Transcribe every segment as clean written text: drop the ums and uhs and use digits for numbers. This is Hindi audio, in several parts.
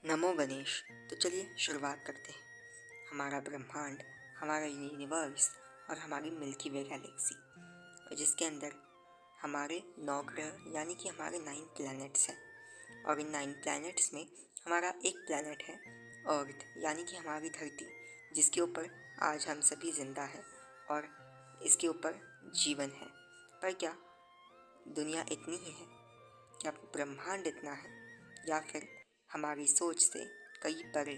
नमो गणेश। तो चलिए शुरुआत करते हैं। हमारा ब्रह्मांड, हमारा यूनिवर्स और हमारी मिल्की वे गैलेक्सी, और जिसके अंदर हमारे 9 ग्रह यानी कि हमारे 9 प्लैनेट्स हैं। और इन 9 प्लैनेट्स में हमारा एक प्लैनेट है अर्थ यानी कि हमारी धरती, जिसके ऊपर आज हम सभी जिंदा हैं और इसके ऊपर जीवन है। पर क्या दुनिया इतनी ही है? क्या ब्रह्मांड इतना है? या फिर हमारी सोच से कई परे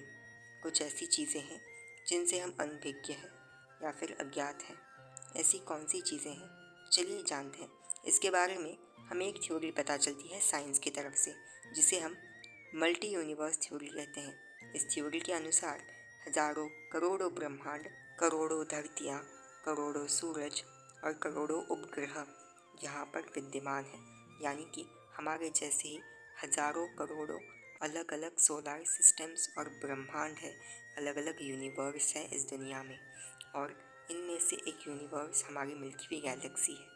कुछ ऐसी चीज़ें हैं जिनसे हम अनभिज्ञ हैं या फिर अज्ञात हैं? ऐसी कौन सी चीज़ें हैं? चलिए जानते हैं। इसके बारे में हमें एक थ्योरी पता चलती है साइंस की तरफ से, जिसे हम मल्टी यूनिवर्स थ्योरी कहते हैं। इस थ्योरी के अनुसार हजारों करोड़ों ब्रह्मांड, करोड़ों धरतियाँ, करोड़ों सूरज और करोड़ों उपग्रह यहाँ पर विद्यमान हैं। यानी कि हमारे जैसे ही हजारों करोड़ों अलग अलग सोलर सिस्टम्स और ब्रह्मांड है, अलग अलग यूनिवर्स हैं इस दुनिया में, और इनमें से एक यूनिवर्स हमारी मिल्की वे गैलेक्सी है।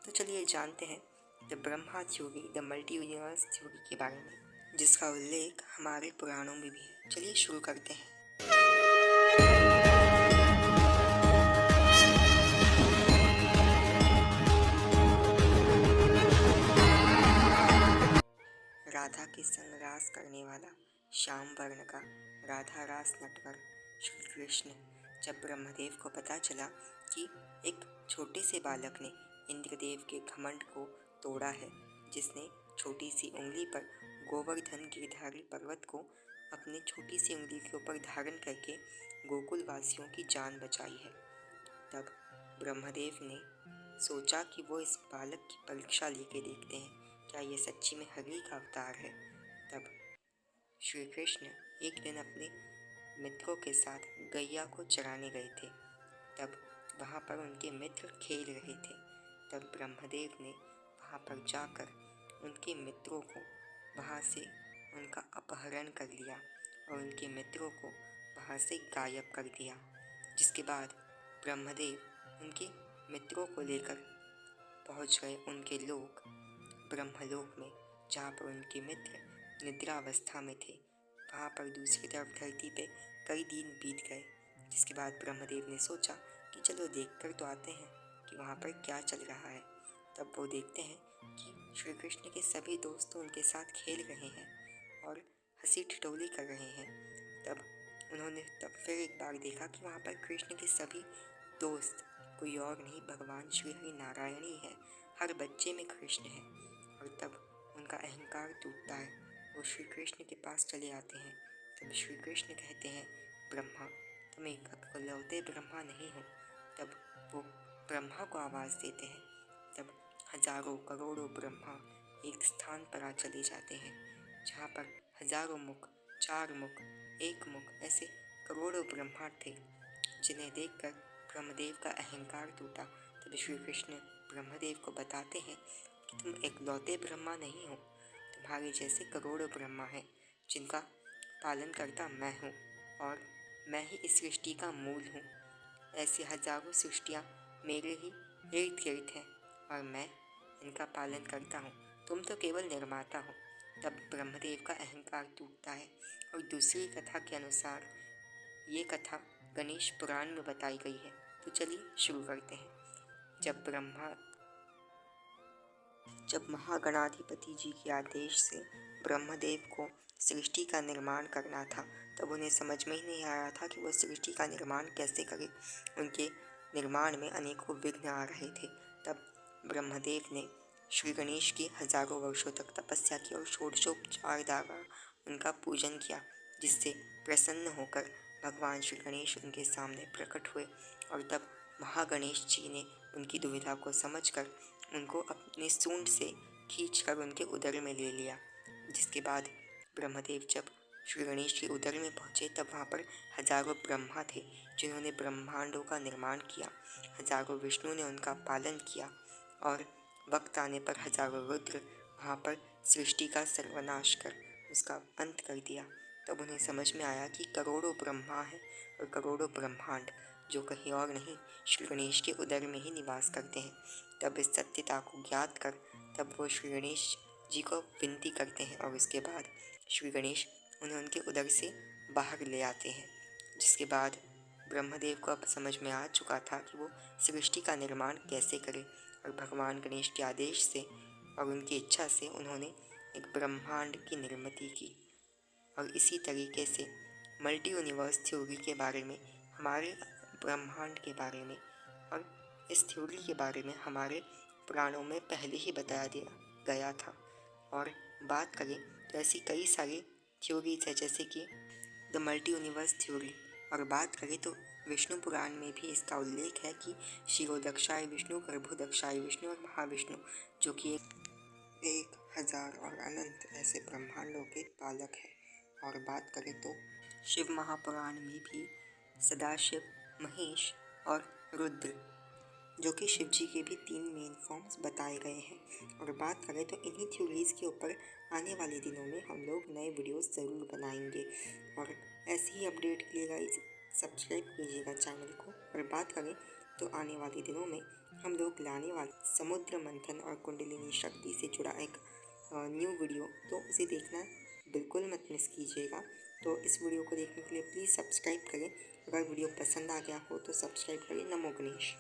तो चलिए जानते हैं the Brahma theory, the multi universe theory के बारे में, जिसका उल्लेख हमारे पुराणों में भी है। चलिए शुरू करते हैं। राधा के संग रास करने वाला श्याम वर्ण का राधा रास नटवर श्री कृष्ण, जब ब्रह्मदेव को पता चला कि एक छोटे से बालक ने इंद्रदेव के घमंड को तोड़ा है, जिसने छोटी सी उंगली पर गोवर्धन गिरधारी पर्वत को अपनी छोटी सी उंगली के ऊपर धारण करके गोकुल वासियों की जान बचाई है, तब ब्रह्मदेव ने सोचा कि वो इस बालक की परीक्षा लेके देखते हैं क्या ये सच्ची में हरि का अवतार है। तब श्री कृष्ण एक दिन अपने मित्रों के साथ गैया को चराने गए थे। तब वहाँ पर उनके मित्र खेल रहे थे। तब ब्रह्मदेव ने वहाँ पर जाकर उनके मित्रों को वहाँ से उनका अपहरण कर लिया और उनके मित्रों को वहाँ से गायब कर दिया। जिसके बाद ब्रह्मदेव उनके मित्रों को लेकर पहुँच गए उनके लोक ब्रह्मलोक में, जहाँ पर उनके मित्र निद्रावस्था में थे। वहाँ पर दूसरी तरफ धरती पे कई दिन बीत गए। जिसके बाद ब्रह्मदेव ने सोचा कि चलो देख कर तो आते हैं कि वहाँ पर क्या चल रहा है। तब वो देखते हैं कि श्री कृष्ण के सभी दोस्त उनके साथ खेल रहे हैं और हंसी ठिठोली कर रहे हैं। तब उन्होंने फिर एक बार देखा कि वहाँ पर कृष्ण के सभी दोस्त कोई और नहीं, भगवान श्री हरि नारायण ही है। हर बच्चे में कृष्ण है। और तब उनका अहंकार टूटता है। वो श्री कृष्ण के पास चले आते हैं। तब श्री कृष्ण कहते हैं, ब्रह्मा तुम एक इकलौते ब्रह्मा नहीं हो। तब वो ब्रह्मा को आवाज़ देते हैं। तब हजारों करोड़ों ब्रह्मा एक स्थान पर आ चले जाते हैं, जहाँ पर हजारों मुख, 4 मुख, 1 मुख, ऐसे करोड़ों ब्रह्मा थे, जिन्हें देखकर ब्रह्मदेव का अहंकार टूटा। तब श्री कृष्ण ब्रह्मदेव को बताते हैं कि तुम एकलौते ब्रह्मा नहीं हो, तुम्हारे जैसे करोड़ों ब्रह्मा हैं, जिनका पालन करता मैं हूँ और मैं ही इस सृष्टि का मूल हूँ। ऐसी हजारों सृष्टियाँ मेरे ही इर्द गिर्द हैं और मैं इनका पालन करता हूँ, तुम तो केवल निर्माता हो। तब ब्रह्मदेव का अहंकार टूटता है। और दूसरी कथा के अनुसार ये कथा गणेश पुराण में बताई गई है। तो चलिए शुरू करते हैं। जब महागणाधिपति जी के आदेश से ब्रह्मदेव को सृष्टि का निर्माण करना था, तब उन्हें समझ में ही नहीं आ रहा था कि वो सृष्टि का निर्माण कैसे करें। उनके निर्माण में अनेकों विघ्न आ रहे थे। तब ब्रह्मदेव ने श्री गणेश की हजारों वर्षों तक तपस्या की और षोडशोपचार द्वारा उनका पूजन किया, जिससे प्रसन्न होकर भगवान श्री गणेश उनके सामने प्रकट हुए। और तब महागणेश जी ने उनकी दुविधा को समझकर उनको अपने सूंड से खींचकर उनके उदर में ले लिया। जिसके बाद ब्रह्मदेव जब श्री गणेश के उदर में पहुँचे, तब वहाँ पर हजारों ब्रह्मा थे, जिन्होंने ब्रह्मांडों का निर्माण किया। हजारों विष्णु ने उनका पालन किया और वक्त आने पर हजारों रुद्र वहाँ पर सृष्टि का सर्वनाश कर उसका अंत कर दिया। तब उन्हें समझ में आया कि करोड़ों ब्रह्मा हैं और करोड़ों ब्रह्मांड जो कहीं और नहीं, श्री गणेश के उदर में ही निवास करते हैं। तब इस सत्यता को ज्ञात कर तब वो श्री गणेश जी को विनती करते हैं और उसके बाद श्री गणेश उन्हें उनके उदर से बाहर ले आते हैं। जिसके बाद ब्रह्मदेव को अब समझ में आ चुका था कि वो सृष्टि का निर्माण कैसे करें, और भगवान गणेश के आदेश से और उनकी इच्छा से उन्होंने एक ब्रह्मांड की निर्मित की। और इसी तरीके से मल्टी यूनिवर्स थ्योरी के बारे में, हमारे ब्रह्मांड के बारे में और इस थ्योरी के बारे में हमारे पुराणों में पहले ही बताया दिया गया था। और बात करें तो ऐसी कई सारी थ्योरीज है जैसे कि द मल्टी यूनिवर्स थ्योरी। और बात करें तो विष्णु पुराण में भी इसका उल्लेख है कि शिरोदक्षाय विष्णु, गर्भोदक्षाय विष्णु और महाविष्णु, जो कि एक हजार और अनंत ऐसे ब्रह्मांडों के पालक है। और बात करें तो शिव महापुराण में भी सदाशिव, महेश और रुद्र, जो कि शिव जी के भी 3 मेन फॉर्म्स बताए गए हैं। और बात करें तो इन्हीं थ्योरीज के ऊपर आने वाले दिनों में हम लोग नए वीडियोस ज़रूर बनाएंगे। और ऐसी ही अपडेट के लिए गाइस सब्सक्राइब कीजिएगा चैनल को। और बात करें तो आने वाले दिनों में हम लोग लाने वाले समुद्र मंथन और कुंडलिनी शक्ति से जुड़ा एक न्यू वीडियो, तो उसे देखना बिल्कुल मत मिस कीजिएगा। तो इस वीडियो को देखने के लिए प्लीज़ सब्सक्राइब करें। अगर वीडियो पसंद आ गया हो तो सब्सक्राइब करें। नमो गणेश।